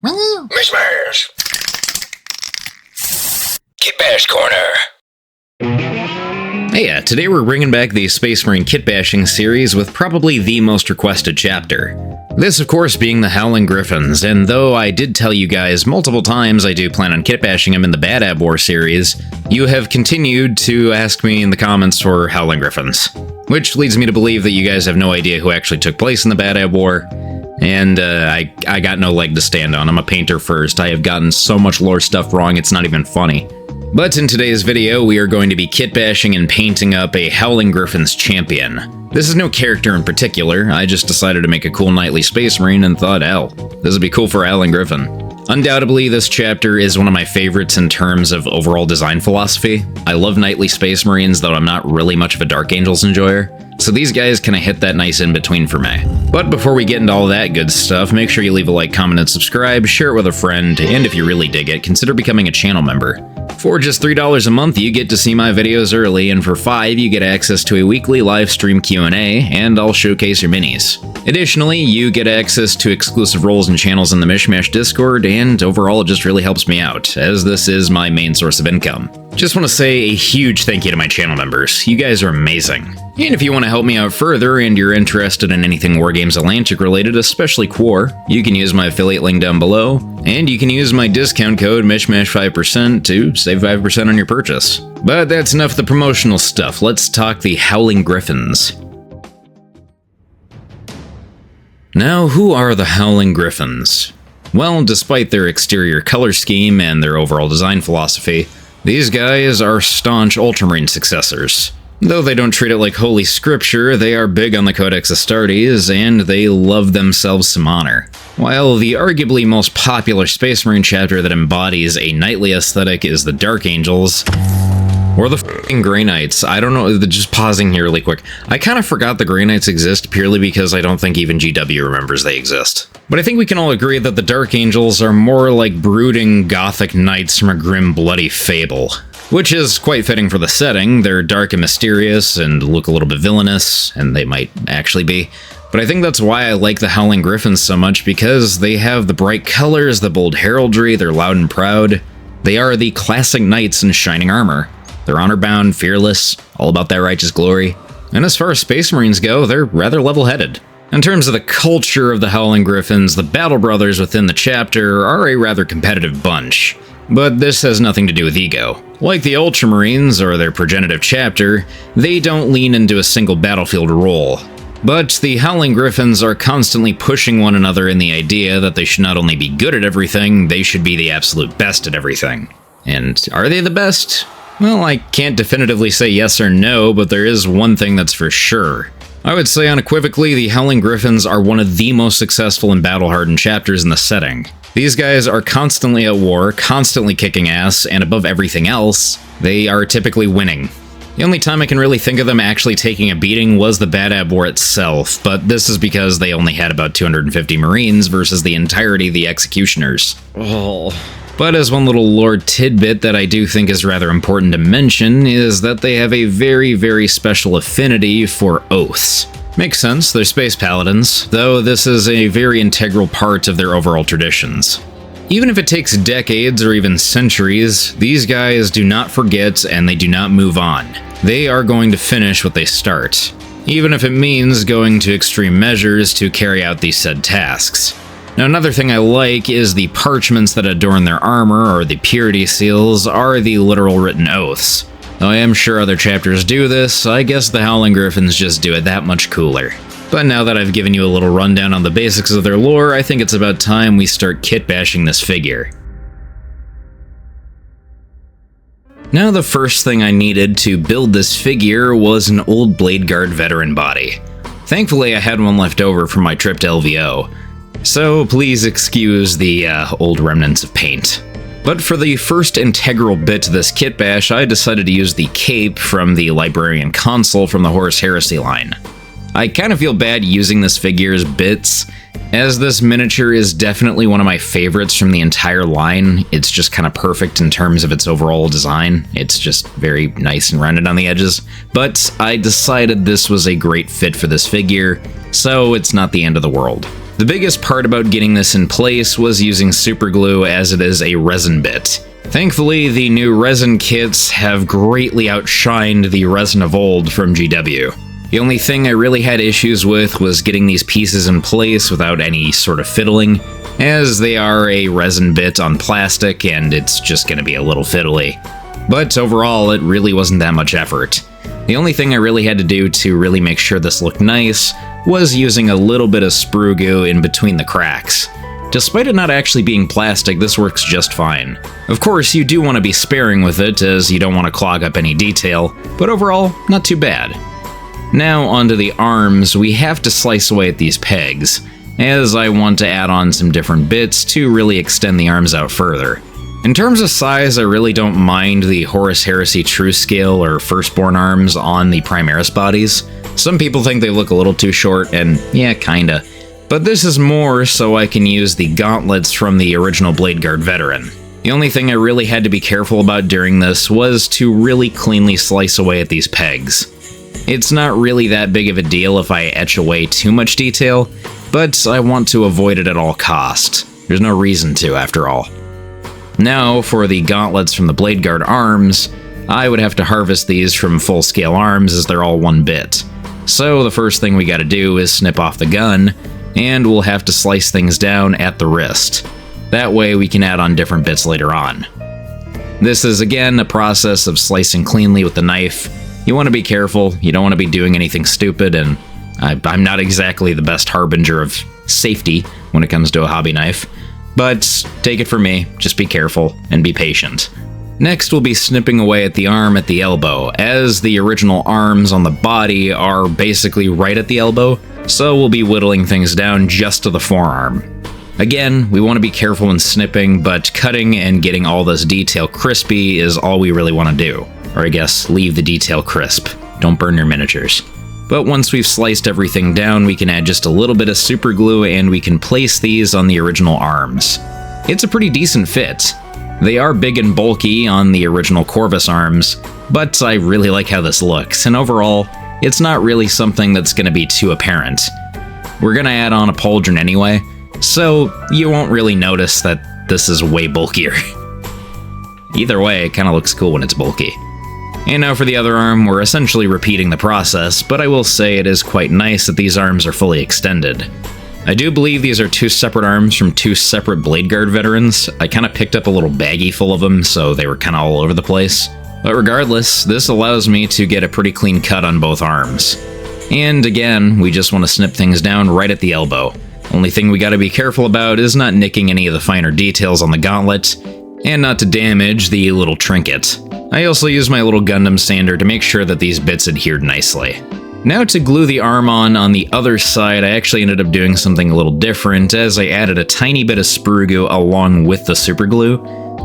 Mishmash! Kitbash Corner! Hey, today we're bringing back the Space Marine Kitbashing series with probably the most requested chapter. This, of course, being the Howling Griffons, and though I did tell you guys multiple times I do plan on kitbashing them in the Bad Ab War series, you have continued to ask me in the comments for Howling Griffons. Which leads me to believe that you guys have no idea who actually took place in the Bad Ab War, and I got no leg to stand on. I'm a painter first. I have gotten so much lore stuff wrong, it's not even funny. But in today's video, we are going to be kitbashing and painting up a Howling Griffons champion. This is no character in particular, I just decided to make a cool knightly space marine and thought, hell, this would be cool for a Howling Griffon. Undoubtedly, this chapter is one of my favorites in terms of overall design philosophy. I love knightly space marines, though I'm not really much of a Dark Angels enjoyer, so these guys kinda hit that nice in-between for me. But before we get into all that good stuff, make sure you leave a like, comment, and subscribe, share it with a friend, and if you really dig it, consider becoming a channel member. For just $3 a month, you get to see my videos early, and for $5, you get access to a weekly live stream Q&A, and I'll showcase your minis. Additionally, you get access to exclusive roles and channels in the Mishmash Discord, and overall it just really helps me out, as this is my main source of income. Just want to say a huge thank you to my channel members. You guys are amazing. And if you want to help me out further and you're interested in anything Wargames Atlantic related, especially Quar, you can use my affiliate link down below, and you can use my discount code MISHMASH5% to save 5% on your purchase. But that's enough of the promotional stuff, let's talk the Howling Griffons. Now, who are the Howling Griffons? Well, despite their exterior color scheme and their overall design philosophy, these guys are staunch Ultramarine successors. Though they don't treat it like holy scripture, they are big on the Codex Astartes, and they love themselves some honor. While the arguably most popular Space Marine chapter that embodies a knightly aesthetic is the Dark Angels, or the f***ing Grey Knights. I don't know, just pausing here really quick. I kind of forgot the Grey Knights exist purely because I don't think even GW remembers they exist. But I think we can all agree that the Dark Angels are more like brooding gothic knights from a grim, bloody fable. Which is quite fitting for the setting. They're dark and mysterious and look a little bit villainous, and they might actually be. But I think that's why I like the Howling Griffons so much, because they have the bright colors, the bold heraldry, they're loud and proud. They are the classic knights in shining armor. They're honor-bound, fearless, all about that righteous glory. And as far as Space Marines go, they're rather level-headed. In terms of the culture of the Howling Griffons, the Battle Brothers within the chapter are a rather competitive bunch. But this has nothing to do with ego. Like the Ultramarines, or their progenitive chapter, they don't lean into a single battlefield role. But the Howling Griffons are constantly pushing one another in the idea that they should not only be good at everything, they should be the absolute best at everything. And are they the best? Well, I can't definitively say yes or no, but there is one thing that's for sure. I would say unequivocally, the Howling Griffons are one of the most successful and battle-hardened chapters in the setting. These guys are constantly at war, constantly kicking ass, and above everything else, they are typically winning. The only time I can really think of them actually taking a beating was the Bad Ab War itself, but this is because they only had about 250 Marines versus the entirety of the Executioners. Oh. But as one little lore tidbit that I do think is rather important to mention is that they have a very, very special affinity for oaths. Makes sense, they're space paladins, though this is a very integral part of their overall traditions. Even if it takes decades or even centuries, these guys do not forget and they do not move on. They are going to finish what they start, even if it means going to extreme measures to carry out these said tasks. Now, another thing I like is the parchments that adorn their armor, or the purity seals, are the literal written oaths. Though I am sure other chapters do this, I guess the Howling Griffons just do it that much cooler. But now that I've given you a little rundown on the basics of their lore, I think it's about time we start kitbashing this figure. Now, the first thing I needed to build this figure was an old Blade Guard veteran body. Thankfully, I had one left over from my trip to LVO, so please excuse the old remnants of paint. But for the first integral bit to this kitbash, I decided to use the cape from the Librarian Consul from the Horus Heresy line. I kind of feel bad using this figure as bits, as this miniature is definitely one of my favorites from the entire line. It's just kind of perfect in terms of its overall design. It's just very nice and rounded on the edges. But I decided this was a great fit for this figure, so it's not the end of the world. The biggest part about getting this in place was using super glue, as it is a resin bit. Thankfully, the new resin kits have greatly outshined the resin of old from GW. The only thing I really had issues with was getting these pieces in place without any sort of fiddling, as they are a resin bit on plastic and it's just going to be a little fiddly. But overall, it really wasn't that much effort. The only thing I really had to do to really make sure this looked nice was using a little bit of sprue goo in between the cracks. Despite it not actually being plastic, this works just fine. Of course, you do want to be sparing with it, as you don't want to clog up any detail, but overall, not too bad. Now onto the arms, we have to slice away at these pegs, as I want to add on some different bits to really extend the arms out further. In terms of size, I really don't mind the Horus Heresy True Scale or Firstborn arms on the Primaris bodies. Some people think they look a little too short, and yeah, kinda. But this is more so I can use the gauntlets from the original Blade Guard veteran. The only thing I really had to be careful about during this was to really cleanly slice away at these pegs. It's not really that big of a deal if I etch away too much detail, but I want to avoid it at all costs. There's no reason to, after all. Now, for the gauntlets from the Blade Guard arms, I would have to harvest these from full-scale arms as they're all one bit. So the first thing we gotta do is snip off the gun, and we'll have to slice things down at the wrist. That way we can add on different bits later on. This is again a process of slicing cleanly with the knife. You want to be careful, you don't want to be doing anything stupid, and I'm not exactly the best harbinger of safety when it comes to a hobby knife. But take it from me, just be careful and be patient. Next, we'll be snipping away at the arm at the elbow, as the original arms on the body are basically right at the elbow, so we'll be whittling things down just to the forearm. Again, we want to be careful when snipping, but cutting and getting all this detail crispy is all we really want to do. Or I guess, leave the detail crisp. Don't burn your miniatures. But once we've sliced everything down, we can add just a little bit of super glue and we can place these on the original arms. It's a pretty decent fit. They are big and bulky on the original Corvus arms, but I really like how this looks, and overall, it's not really something that's going to be too apparent. We're going to add on a pauldron anyway, so you won't really notice that this is way bulkier. Either way, it kind of looks cool when it's bulky. And now for the other arm, we're essentially repeating the process, but I will say it is quite nice that these arms are fully extended. I do believe these are two separate arms from two separate Blade Guard veterans. I kind of picked up a little baggie full of them, so they were kind of all over the place. But regardless, this allows me to get a pretty clean cut on both arms. And again, we just want to snip things down right at the elbow. Only thing we gotta be careful about is not nicking any of the finer details on the gauntlet, and not to damage the little trinket. I also used my little Gundam sander to make sure that these bits adhered nicely. Now to glue the arm on the other side, I actually ended up doing something a little different, as I added a tiny bit of sprue goo along with the super glue.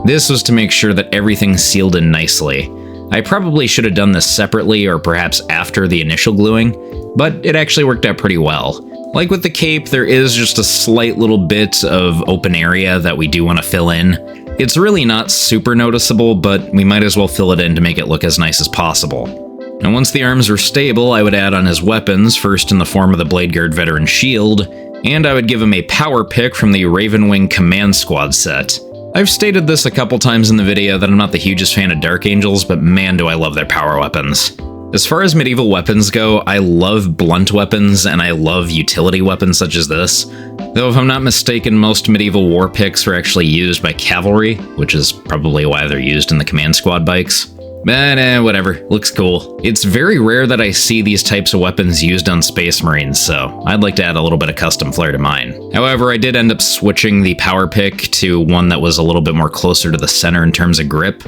This was to make sure that everything sealed in nicely. I probably should have done this separately or perhaps after the initial gluing, but it actually worked out pretty well. Like with the cape, there is just a slight little bit of open area that we do want to fill in. It's really not super noticeable, but we might as well fill it in to make it look as nice as possible. And once the arms were stable, I would add on his weapons, first in the form of the Blade Guard veteran shield, and I would give him a power pick from the Ravenwing Command Squad set. I've stated this a couple times in the video that I'm not the hugest fan of Dark Angels, but man do I love their power weapons. As far as medieval weapons go, I love blunt weapons and I love utility weapons such as this. Though if I'm not mistaken, most medieval war picks are actually used by cavalry, which is probably why they're used in the Command Squad bikes. But whatever, looks cool. It's very rare that I see these types of weapons used on Space Marines, so I'd like to add a little bit of custom flair to mine. However, I did end up switching the power pick to one that was a little bit more closer to the center in terms of grip.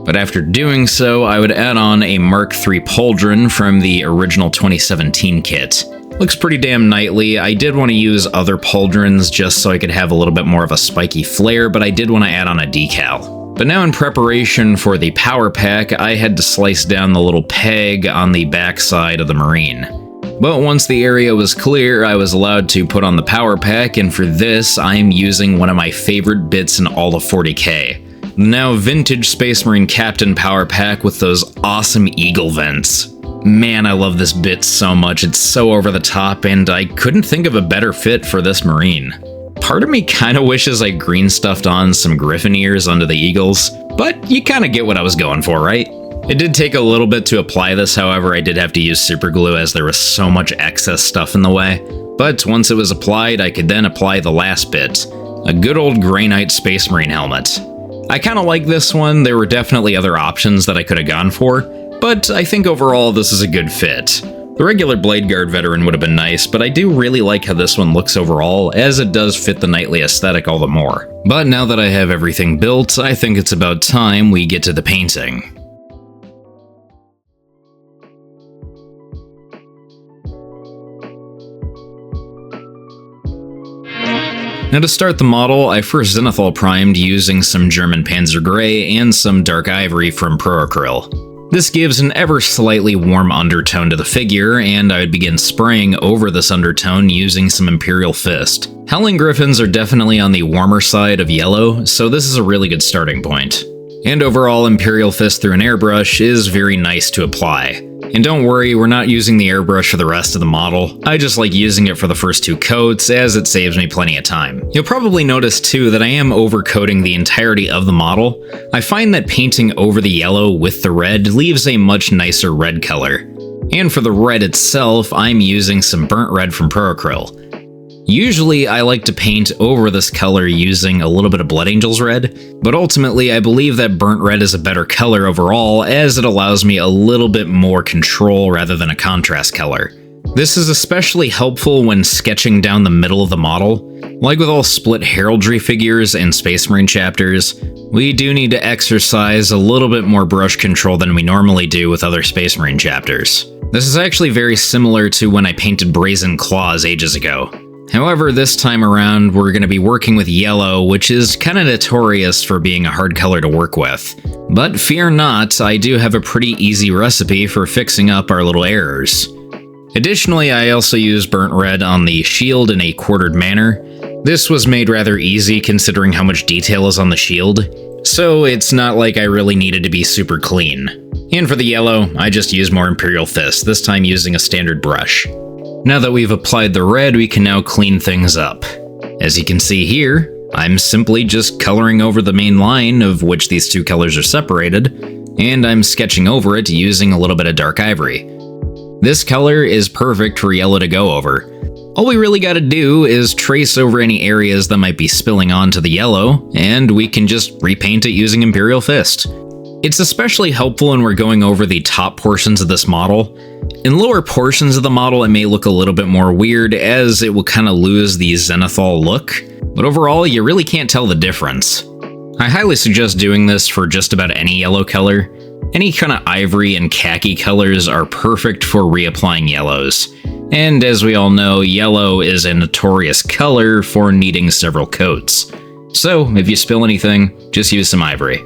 But after doing so, I would add on a Mark III pauldron from the original 2017 kit. Looks pretty damn knightly. I did want to use other pauldrons just so I could have a little bit more of a spiky flair, but I did want to add on a decal. But now in preparation for the power pack, I had to slice down the little peg on the back side of the Marine. But once the area was clear, I was allowed to put on the power pack, and for this, I am using one of my favorite bits in all of 40k. The now vintage Space Marine Captain power pack with those awesome eagle vents. Man, I love this bit so much, it's so over the top, and I couldn't think of a better fit for this marine. Part of me kinda wishes I green stuffed on some griffin ears under the eagles, but you kinda get what I was going for, right? It did take a little bit to apply this, however. I did have to use super glue as there was so much excess stuff in the way. But once it was applied, I could then apply the last bit, a good old Grey Knight Space Marine helmet. I kinda like this one. There were definitely other options that I could have gone for, but I think overall this is a good fit. The regular Blade Guard veteran would have been nice, but I do really like how this one looks overall, as it does fit the knightly aesthetic all the more. But now that I have everything built, I think it's about time we get to the painting. Now to start the model, I first zenithal primed using some German Panzer Grey and some Dark Ivory from Pro-Acryl. This gives an ever slightly warm undertone to the figure, and I would begin spraying over this undertone using some Imperial Fist. Howling Griffons are definitely on the warmer side of yellow, so this is a really good starting point. And overall, Imperial Fist through an airbrush is very nice to apply. And don't worry, we're not using the airbrush for the rest of the model. I just like using it for the first 2 coats, as it saves me plenty of time. You'll probably notice too that I am overcoating the entirety of the model. I find that painting over the yellow with the red leaves a much nicer red color. And for the red itself, I'm using some burnt red from Pro-Acryl. Usually, I like to paint over this color using a little bit of Blood Angel's red, but ultimately I believe that burnt red is a better color overall, as it allows me a little bit more control rather than a contrast color. This is especially helpful when sketching down the middle of the model. Like with all split heraldry figures and Space Marine chapters, we do need to exercise a little bit more brush control than we normally do with other Space Marine chapters. This is actually very similar to when I painted Brazen Claws ages ago. However, this time around, we're going to be working with yellow, which is kind of notorious for being a hard color to work with. But fear not, I do have a pretty easy recipe for fixing up our little errors. Additionally, I also use burnt red on the shield in a quartered manner. This was made rather easy considering how much detail is on the shield, so it's not like I really needed to be super clean. And for the yellow, I just use more Imperial Fist, this time using a standard brush. Now that we've applied the red, we can now clean things up. As you can see here, I'm simply just coloring over the main line of which these 2 colors are separated, and I'm sketching over it using a little bit of Dark Ivory. This color is perfect for yellow to go over. All we really gotta do is trace over any areas that might be spilling onto the yellow, and we can just repaint it using Imperial Fist. It's especially helpful when we're going over the top portions of this model. In lower portions of the model, it may look a little bit more weird, as it will kind of lose the zenithal look, but overall, you really can't tell the difference. I highly suggest doing this for just about any yellow color. Any kind of ivory and khaki colors are perfect for reapplying yellows. And as we all know, yellow is a notorious color for needing several coats. So, if you spill anything, just use some ivory.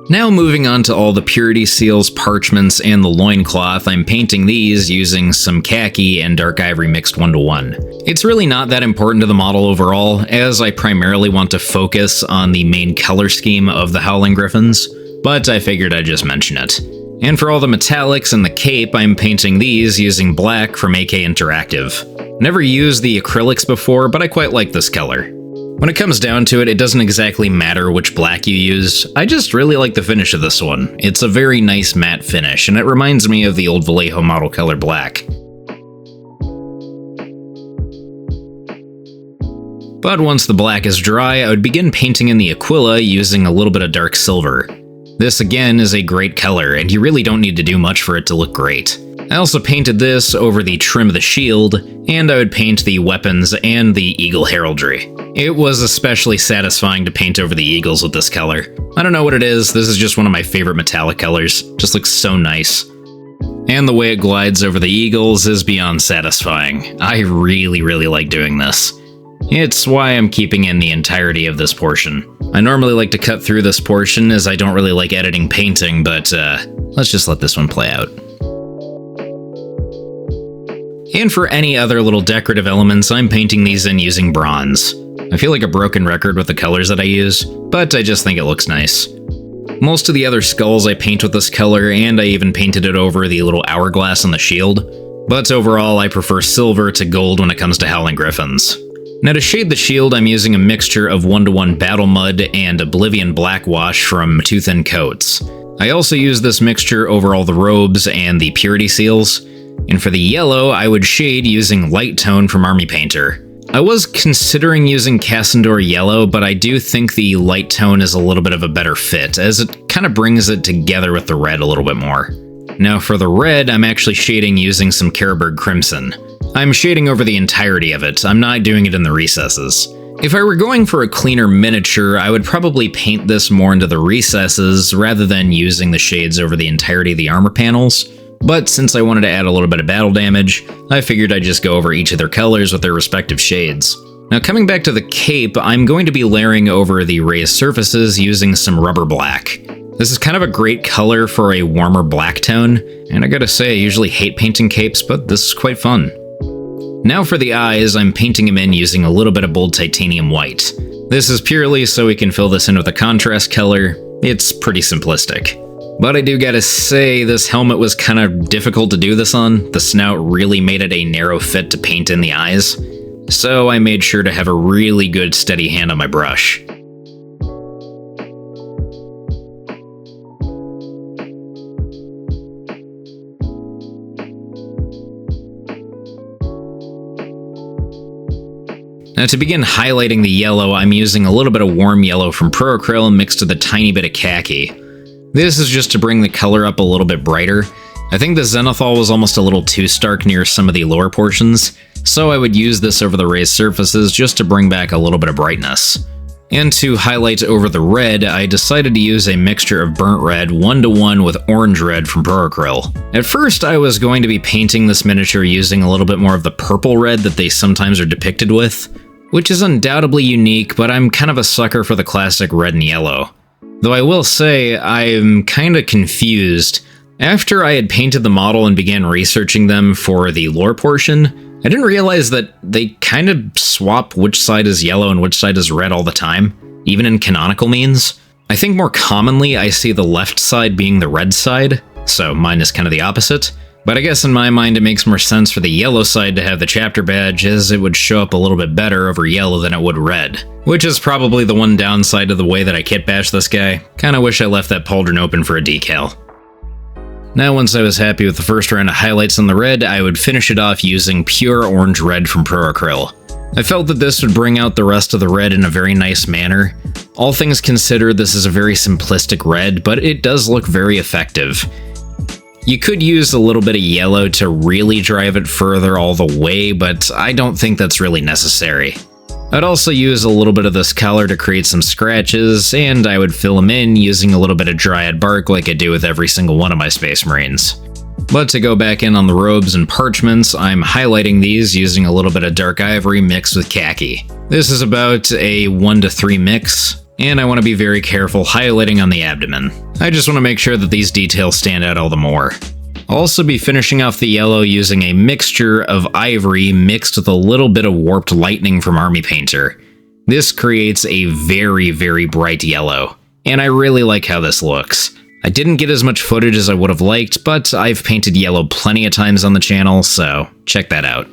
Now moving on to all the purity seals, parchments, and the loincloth, I'm painting these using some khaki and dark ivory mixed 1-to-1. It's really not that important to the model overall, as I primarily want to focus on the main color scheme of the Howling Griffons, but I figured I'd just mention it. And for all the metallics and the cape, I'm painting these using black from AK Interactive. Never used the acrylics before, but I quite like this color. When it comes down to it, it doesn't exactly matter which black you use. I just really like the finish of this one. It's a very nice matte finish, and it reminds me of the old Vallejo model color black. But once the black is dry, I would begin painting in the Aquila using a little bit of dark silver. This again is a great color, and you really don't need to do much for it to look great. I also painted this over the trim of the shield, and I would paint the weapons and the eagle heraldry. It was especially satisfying to paint over the eagles with this color. I don't know what it is, this is just one of my favorite metallic colors. Just looks so nice. And the way it glides over the eagles is beyond satisfying. I really like doing this. It's why I'm keeping in the entirety of this portion. I normally like to cut through this portion as I don't really like editing painting, but let's just let this one play out. And for any other little decorative elements, I'm painting these in using bronze. I feel like a broken record with the colors that I use, but I just think it looks nice. Most of the other skulls I paint with this color, and I even painted it over the little hourglass on the shield. But overall, I prefer silver to gold when it comes to Howling Griffons. Now to shade the shield, I'm using a mixture of 1-to-1 Battle Mud and Oblivion Black Wash from Two Thin Coats. I also use this mixture over all the robes and the purity seals. And for the yellow, I would shade using Light Tone from Army Painter. I was considering using Cassandor Yellow, but I do think the Light Tone is a little bit of a better fit, as it kind of brings it together with the red a little bit more. Now for the red, I'm actually shading using some Carroburg Crimson. I'm shading over the entirety of it, I'm not doing it in the recesses. If I were going for a cleaner miniature, I would probably paint this more into the recesses rather than using the shades over the entirety of the armor panels. But since I wanted to add a little bit of battle damage, I figured I'd just go over each of their colors with their respective shades. Now coming back to the cape, I'm going to be layering over the raised surfaces using some rubber black. This is kind of a great color for a warmer black tone, and I gotta say I usually hate painting capes, but this is quite fun. Now for the eyes, I'm painting them in using a little bit of bold titanium white. This is purely so we can fill this in with a contrast color. It's pretty simplistic. But I do gotta say, this helmet was kind of difficult to do this on. The snout really made it a narrow fit to paint in the eyes. So I made sure to have a really good steady hand on my brush. Now to begin highlighting the yellow, I'm using a little bit of warm yellow from Pro Acryl mixed with a tiny bit of khaki. This is just to bring the color up a little bit brighter. I think the zenithal was almost a little too stark near some of the lower portions, so I would use this over the raised surfaces just to bring back a little bit of brightness. And to highlight over the red, I decided to use a mixture of burnt red 1-to-1 with orange red from Pro Acryl. At first I was going to be painting this miniature using a little bit more of the purple red that they sometimes are depicted with, which is undoubtedly unique, but I'm kind of a sucker for the classic red and yellow. Though I will say, I'm kinda confused. After I had painted the model and began researching them for the lore portion, I didn't realize that they kind of swap which side is yellow and which side is red all the time, even in canonical means. I think more commonly I see the left side being the red side, so mine is kind of the opposite. But I guess in my mind it makes more sense for the yellow side to have the chapter badge, as it would show up a little bit better over yellow than it would red. Which is probably the one downside of the way that I kitbash this guy. Kinda wish I left that pauldron open for a decal. Now once I was happy with the first round of highlights on the red, I would finish it off using pure orange red from Pro Acryl. I felt that this would bring out the rest of the red in a very nice manner. All things considered, this is a very simplistic red, but it does look very effective. You could use a little bit of yellow to really drive it further all the way, but I don't think that's really necessary. I'd also use a little bit of this color to create some scratches, and I would fill them in using a little bit of dryad bark like I do with every single one of my Space Marines. But to go back in on the robes and parchments, I'm highlighting these using a little bit of dark ivory mixed with khaki. This is about a 1-to-3 mix, and I want to be very careful highlighting on the abdomen. I just want to make sure that these details stand out all the more. I'll also be finishing off the yellow using a mixture of ivory mixed with a little bit of warped lightning from Army Painter. This creates a very, very bright yellow, and I really like how this looks. I didn't get as much footage as I would have liked, but I've painted yellow plenty of times on the channel, so check that out.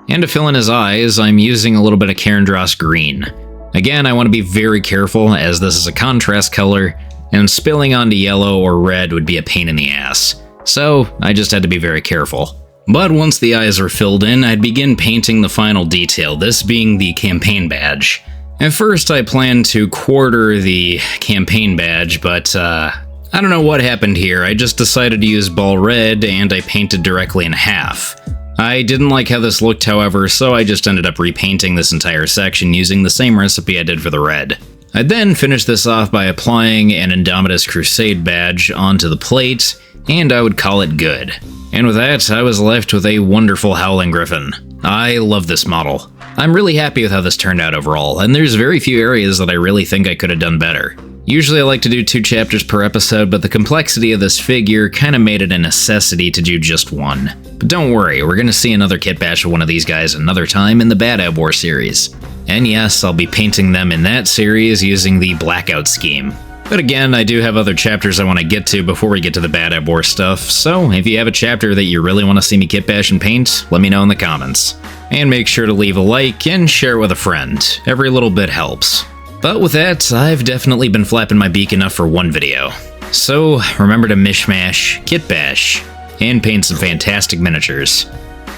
And to fill in his eyes, I'm using a little bit of Cairndross green. Again, I want to be very careful, as this is a contrast color, and spilling onto yellow or red would be a pain in the ass. So I just had to be very careful. But once the eyes were filled in, I'd begin painting the final detail, this being the campaign badge. At first I planned to quarter the campaign badge, but I don't know what happened here. I just decided to use ball red, and I painted directly in half. I didn't like how this looked, however, so I just ended up repainting this entire section using the same recipe I did for the red. I then finished this off by applying an Indomitus Crusade badge onto the plate, and I would call it good. And with that, I was left with a wonderful Howling Griffon. I love this model. I'm really happy with how this turned out overall, and there's very few areas that I really think I could have done better. Usually I like to do 2 chapters per episode, but the complexity of this figure kinda made it a necessity to do just one. But don't worry, we're gonna see another kitbash of one of these guys another time in the Bad Ab War series. And yes, I'll be painting them in that series using the Blackout scheme. But again, I do have other chapters I want to get to before we get to the Bad at War stuff, so if you have a chapter that you really want to see me kitbash and paint, let me know in the comments. And make sure to leave a like and share it with a friend. Every little bit helps. But with that, I've definitely been flapping my beak enough for one video. So remember to mishmash, kitbash, and paint some fantastic miniatures.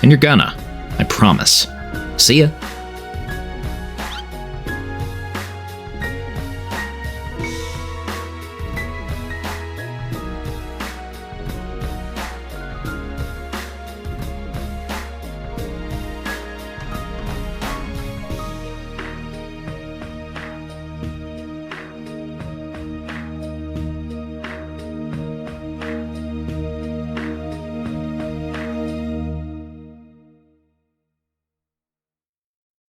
And you're gonna. I promise. See ya.